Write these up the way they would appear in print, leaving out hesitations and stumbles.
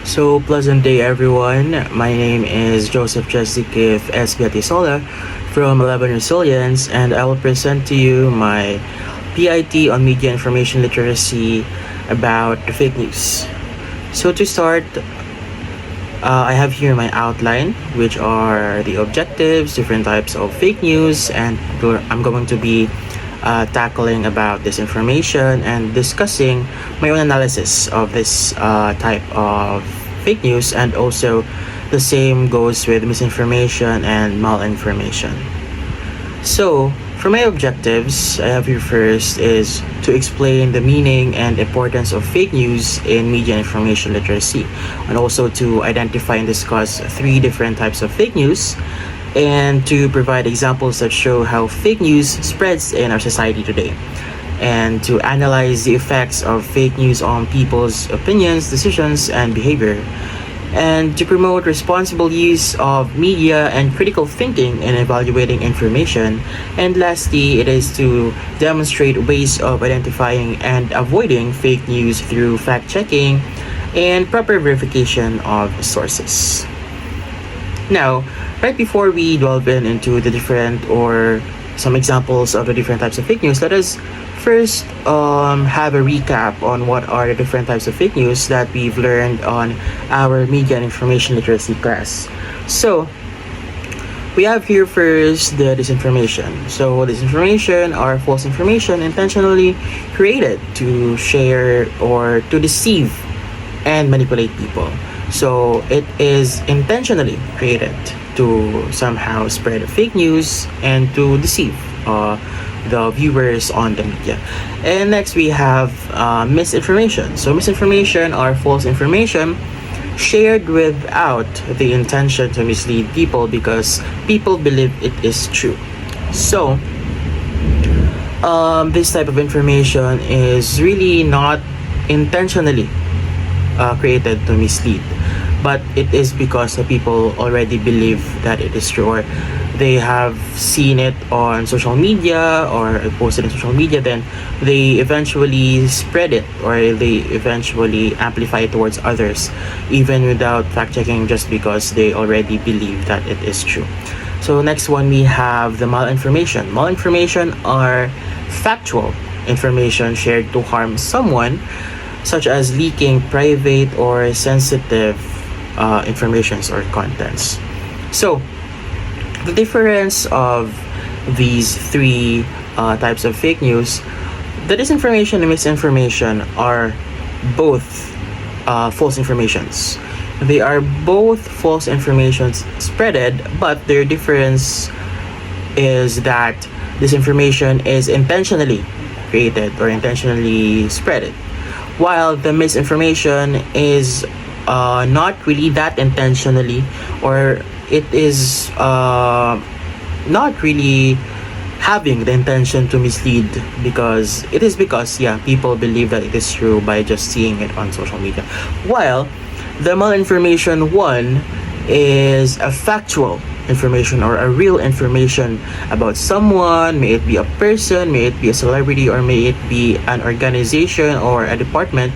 So, pleasant day everyone. My name is Joseph Chesikif S. Sola from 11 Resilience, and I will present to you my PIT on Media Information Literacy about the fake news. So, to start, I have here my outline, which are the objectives, different types of fake news, and I'm going to be tackling about this information and discussing my own analysis of this type of fake news, and also the same goes with misinformation and malinformation. So, for my objectives, I have here first is to explain the meaning and importance of fake news in media information literacy, and also to identify and discuss three different types of fake news, and to provide examples that show how fake news spreads in our society today, and to analyze the effects of fake news on people's opinions, decisions, and behavior, and to promote responsible use of media and critical thinking in evaluating information. And lastly, it is to demonstrate ways of identifying and avoiding fake news through fact checking and proper verification of sources. Now, right before we delve into the different or some examples of the different types of fake news, let us first have a recap on what are the different types of fake news that we've learned on our media and information literacy class. So, we have here first the disinformation. So, disinformation are false information intentionally created to share or to deceive and manipulate people. So, it is intentionally created to somehow spread fake news and to deceive the viewers on the media. And next we have misinformation. So misinformation or false information shared without the intention to mislead people because people believe it is true. So this type of information is really not intentionally created to mislead, but it is because the people already believe that it is true, or they have seen it on social media or posted in social media, then they eventually spread it or they eventually amplify it towards others even without fact checking, just because they already believe that it is true. So next one, we have the malinformation. Malinformation are factual information shared to harm someone, such as leaking private or sensitive informations or contents. So the difference of these three types of fake news, the disinformation and misinformation are both false informations. They are both false informations spreaded, but their difference is that disinformation is intentionally created or intentionally spreaded, while the misinformation is not really that intentionally, or it is not really having the intention to mislead, because people believe that it is true by just seeing it on social media, while the malinformation one is a factual information or a real information about someone, may it be a person, may it be a celebrity, or may it be an organization or a department,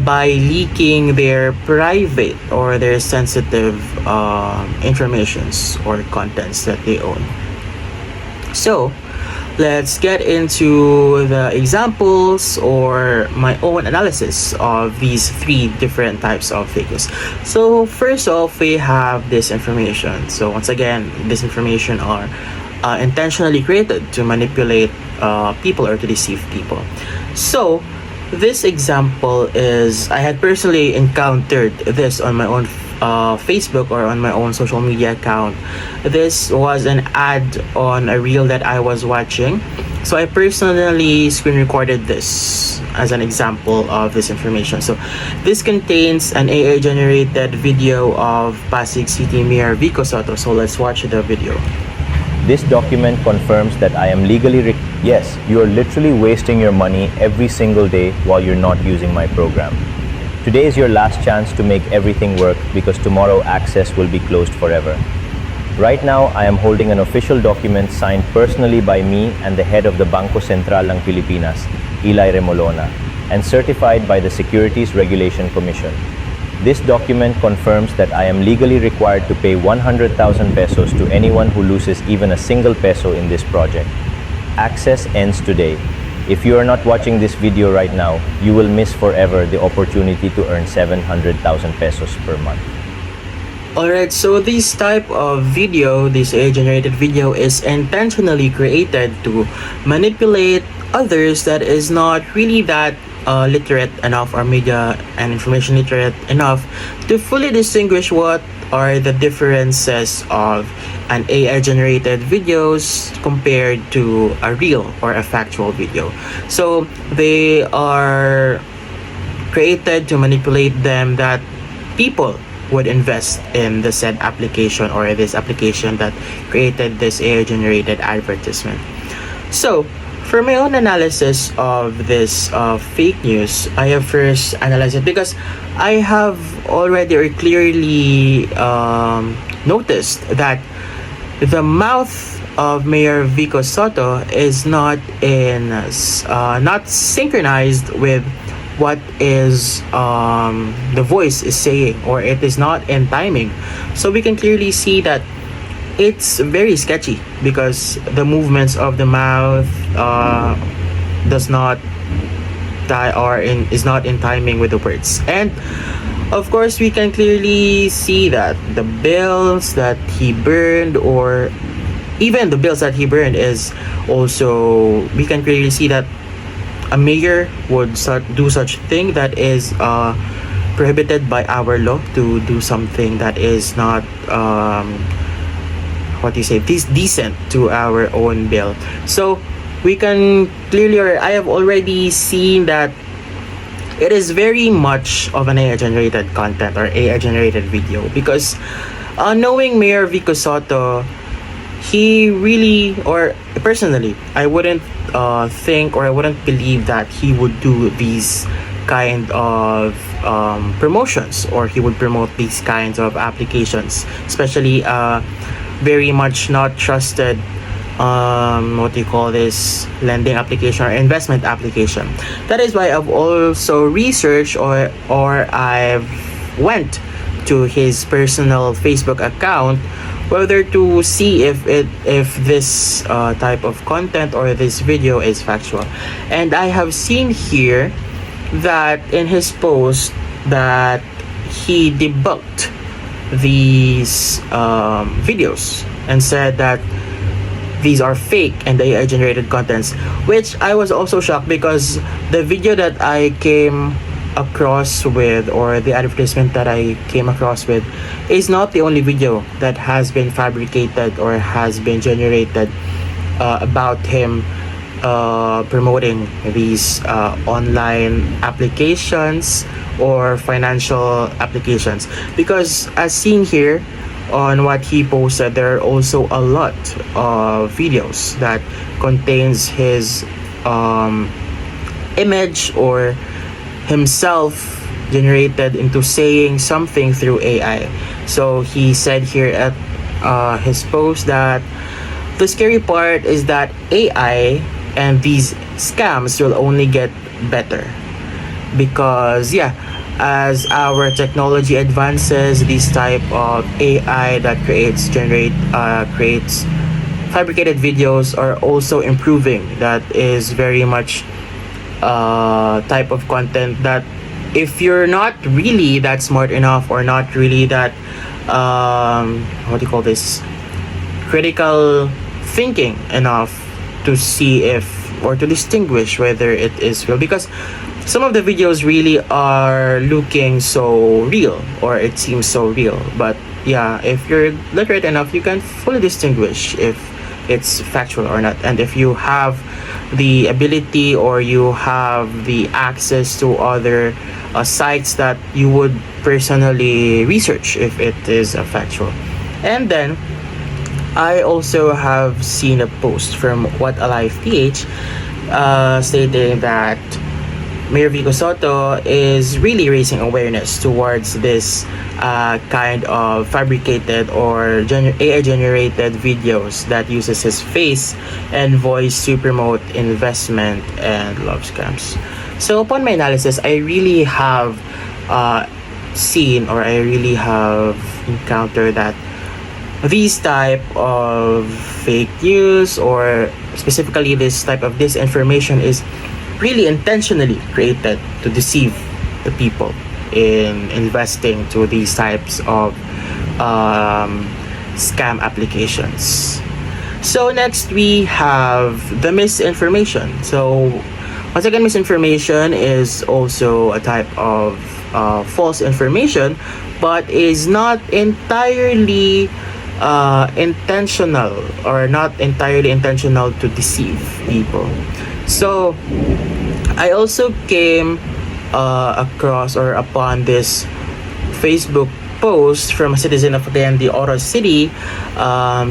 by leaking their private or their sensitive informations or contents that they own. So, let's get into the examples or my own analysis of these three different types of fake news. So, first off, we have disinformation. So, once again, disinformation are intentionally created to manipulate people or to deceive people. So, this example is, I had personally encountered this on my own Facebook or on my own social media account. This was an ad on a reel that I was watching. So I personally screen recorded this as an example of this information. So this contains an AI generated video of Pasig City Mayor Vico Soto. So let's watch the video. This document confirms that I am legally Yes, you are literally wasting your money every single day while you're not using my program. Today is your last chance to make everything work because tomorrow access will be closed forever. Right now, I am holding an official document signed personally by me and the head of the Bangko Sentral ng Pilipinas, Eli Remolona, and certified by the Securities Regulation Commission. This document confirms that I am legally required to pay 100,000 pesos to anyone who loses even a single peso in this project. Access ends today. If you are not watching this video right now, you will miss forever the opportunity to earn 700,000 pesos per month. Alright, so this type of video, this AI-generated video, is intentionally created to manipulate others that is not really that literate enough or media and information literate enough to fully distinguish what are the differences of an AI-generated videos compared to a real or a factual video. So they are created to manipulate them that people would invest in the said application or this application that created this AI-generated advertisement. So, for my own analysis of this fake news, I have first analyzed it because I have already or clearly noticed that the mouth of Mayor Vico Soto is not not synchronized with what is the voice is saying, or it is not in timing. So we can clearly see that it's very sketchy because the movements of the mouth does not die or is not in timing with the words. And of course we can clearly see that the bills that he burned, or even the bills that he burned, is also, we can clearly see that a mayor would do such thing that is prohibited by our law, to do something that is not decent to our own bill. So we can clearly, or I have already seen that it is very much of an AI generated content or AI generated video, because knowing Mayor Vico Soto, he really, or personally, I wouldn't think, or I wouldn't believe that he would do these kind of promotions, or he would promote these kinds of applications, especially very much not trusted lending application or investment application. That is why I've also researched, or I've went to his personal Facebook account, whether to see if this type of content or this video is factual. And I have seen here that in his post that he debunked these videos and said that these are fake and AI generated contents, which I was also shocked, because the video that I came across with, or the advertisement that I came across with, is not the only video that has been fabricated or has been generated about him promoting these online applications or financial applications. Because as seen here on what he posted, there are also a lot of videos that contains his image or himself generated into saying something through AI. So he said here at his post that the scary part is that AI and these scams will only get better, because as our technology advances, this type of AI that creates fabricated videos are also improving. That is very much type of content that, if you're not really that smart enough, or not really that critical thinking enough to see if, or to distinguish whether it is real, because some of the videos really are looking so real, or it seems so real. But if you're literate enough, you can fully distinguish if it's factual or not. And if you have the ability, or you have the access to other sites that you would personally research if it is factual. And then I also have seen a post from What Alive PH stating that Mayor Vico Soto is really raising awareness towards this kind of fabricated or AI-generated videos that uses his face and voice to promote investment and love scams. So upon my analysis, I really have seen, or I really have encountered that these type of fake news, or specifically this type of disinformation, is really intentionally created to deceive the people in investing to these types of scam applications. So next we have the misinformation. So once again, misinformation is also a type of false information, but is not entirely intentional, or not entirely intentional to deceive people. So I also came across or upon this Facebook post from a citizen of Cagayan de Oro City,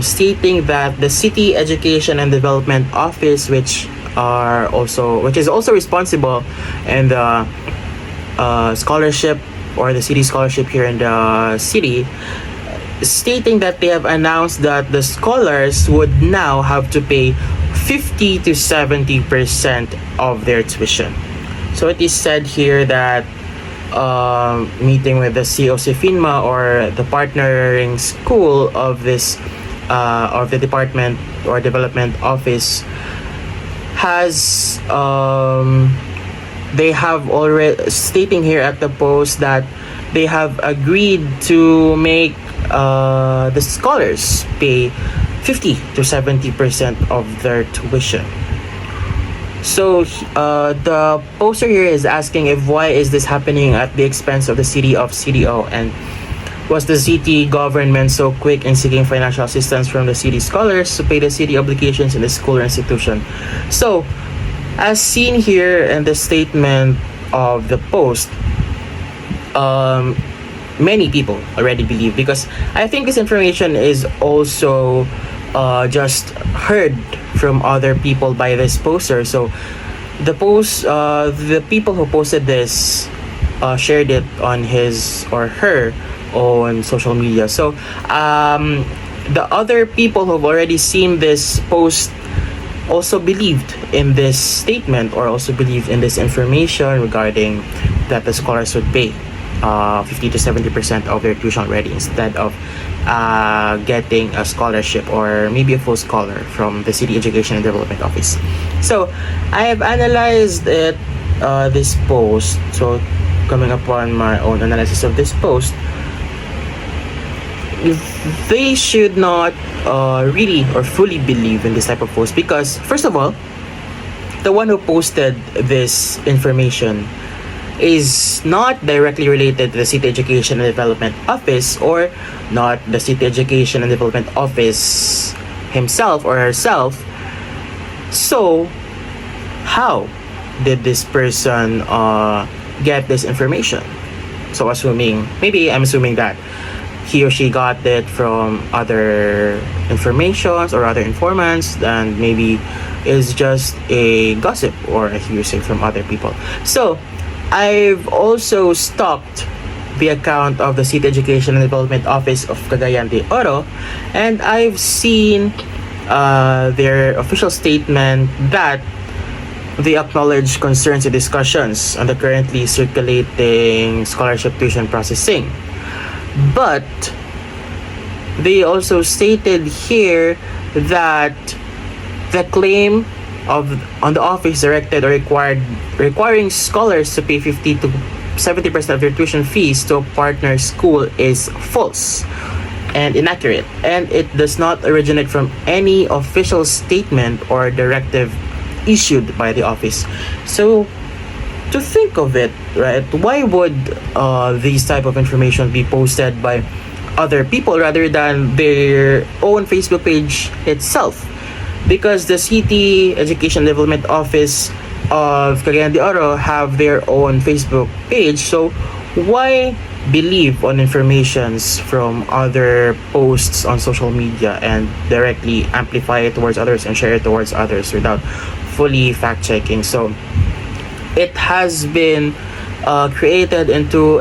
stating that the City Education and Development Office, which is also responsible in the scholarship, or the city scholarship here in the city, stating that they have announced that the scholars would now have to pay 50 to 70% of their tuition. So it is said here that meeting with the COC FINMA, or the partnering school of this of the department or development office, has they have already stating here at the post that they have agreed to make the scholars pay 50 to 70% of their tuition. So the poster here is asking if why is this happening at the expense of the city of CDO, and was the city government so quick in seeking financial assistance from the city scholars to pay the city obligations in the school or institution? So as seen here in the statement of the post, many people already believe, because I think this information is also just heard from other people by this poster. So the people who posted this shared it on his or her own social media. So the other people who've already seen this post also believed in this statement, or also believed in this information regarding that the scholars would pay 50 to 70% of their tuition already, instead of getting a scholarship or maybe a full scholar from the City Education and Development Office. So I have analyzed it, this post. So coming upon my own analysis of this post, they should not really or fully believe in this type of post, because first of all, the one who posted this information is not directly related to the City Education and Development Office, or not the City Education and Development Office himself or herself. So how did this person get this information? So I'm assuming that he or she got it from other informations or other informants, and maybe is just a gossip or a hearsay from other people. So I've also stalked the account of the City Education and Development Office of Cagayan de Oro, and I've seen their official statement that they acknowledge concerns and discussions on the currently circulating scholarship tuition processing. But they also stated here that the claim on the office directed or requiring scholars to pay 50 to 70% of their tuition fees to a partner school is false and inaccurate, and it does not originate from any official statement or directive issued by the office. So to think of it, right, why would these type of information be posted by other people rather than their own Facebook page itself? Because the City Education Development Office of Cagayan de Oro have their own Facebook page, so why believe on informations from other posts on social media and directly amplify it towards others and share it towards others without fully fact checking? So it has been created into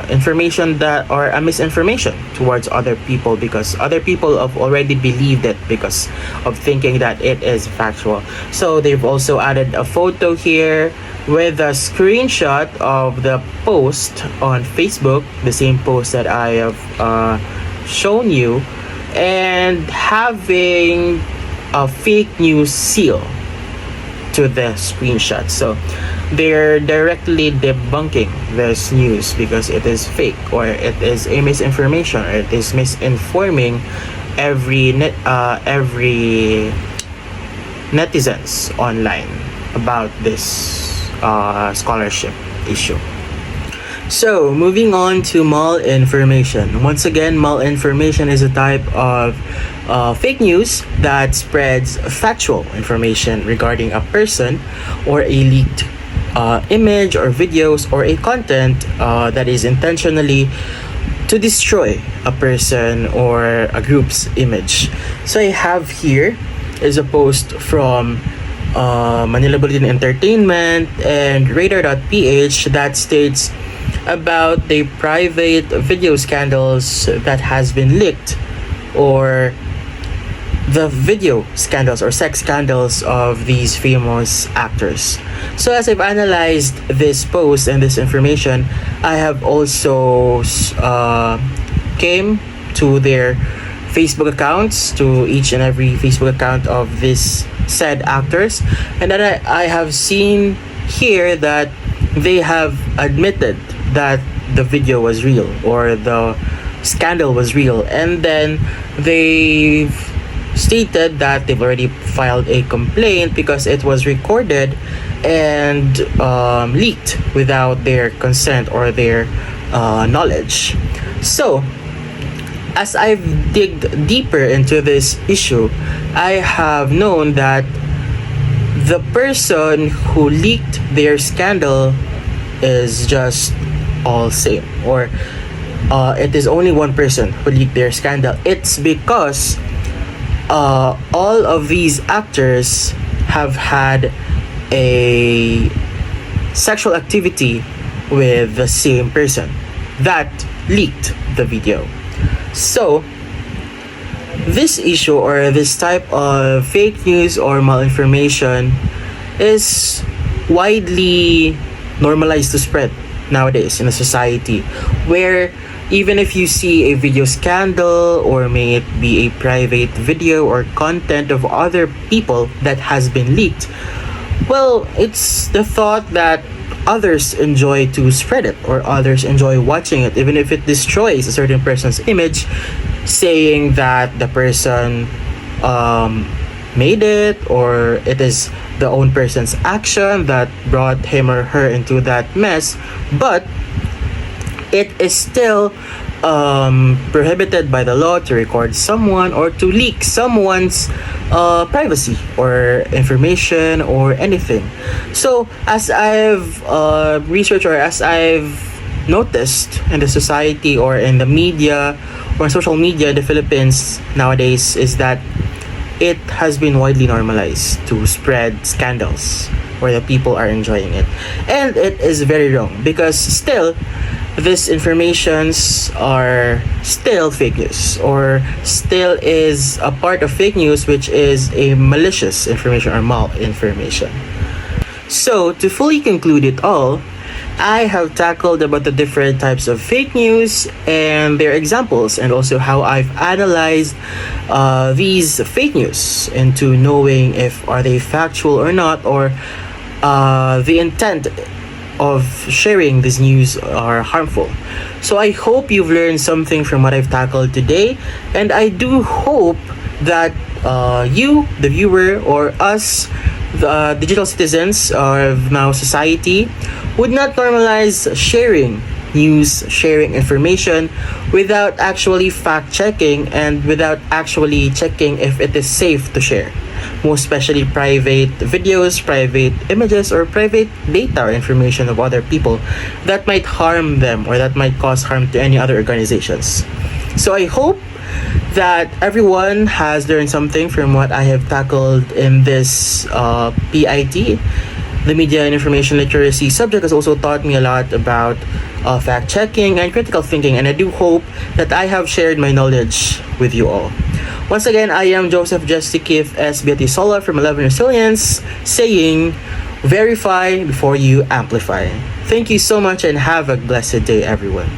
information that or a misinformation towards other people, because other people have already believed it because of thinking that it is factual. So they've also added a photo here with a screenshot of the post on Facebook, the same post that I have shown you, and having a fake news seal to the screenshot. So they're directly debunking this news because it is fake, or it is a misinformation, or it is misinforming every netizens online about this scholarship issue. So, moving on to malinformation. Once again, malinformation is a type of fake news that spreads factual information regarding a person, or a leaked image or videos or a content that is intentionally to destroy a person or a group's image. So I have here is a post from Manila Bulletin Entertainment and Radar.ph that states about the private video scandals that has been leaked, or the video scandals or sex scandals of these famous actors. So as I've analyzed this post and this information, I have also came to their Facebook accounts, to each and every Facebook account of this said actors, and then I have seen here that they have admitted that the video was real, or the scandal was real, and then they've stated that they've already filed a complaint because it was recorded and leaked without their consent or their knowledge. So as I've digged deeper into this issue, I have known that the person who leaked their scandal is just all same, or it is only one person who leaked their scandal. It's because all of these actors have had a sexual activity with the same person that leaked the video. So this issue, or this type of fake news or malinformation, is widely normalized to spread nowadays in a society where even if you see a video scandal, or may it be a private video or content of other people that has been leaked, well, it's the thought that others enjoy to spread it, or others enjoy watching it, even if it destroys a certain person's image, saying that the person made it, or it is the own person's action that brought him or her into that mess. But it is still prohibited by the law to record someone or to leak someone's privacy or information or anything. So as I've researched, or as I've noticed in the society or in the media or social media in the Philippines nowadays, is that it has been widely normalized to spread scandals where the people are enjoying it. And it is very wrong, because still these informations are still fake news, or still is a part of fake news, which is a malicious information or malinformation. So to fully conclude it all, I have tackled about the different types of fake news and their examples, and also how I've analyzed these fake news into knowing if are they factual or not, or the intent of sharing this news are harmful. So I hope you've learned something from what I've tackled today, and I do hope that you, the viewer, or us, the digital citizens of now society, would not normalize sharing news, sharing information without actually fact checking, and without actually checking if it is safe to share. Most especially private videos, private images, or private data or information of other people that might harm them, or that might cause harm to any other organizations. So I hope that everyone has learned something from what I have tackled in this PIT. The media and information literacy subject has also taught me a lot about fact checking and critical thinking, and I do hope that I have shared my knowledge with you all. Once again, I am Joseph Justikif SBT Sola from 11 Resilience, saying, verify before you amplify. Thank you so much and have a blessed day, everyone.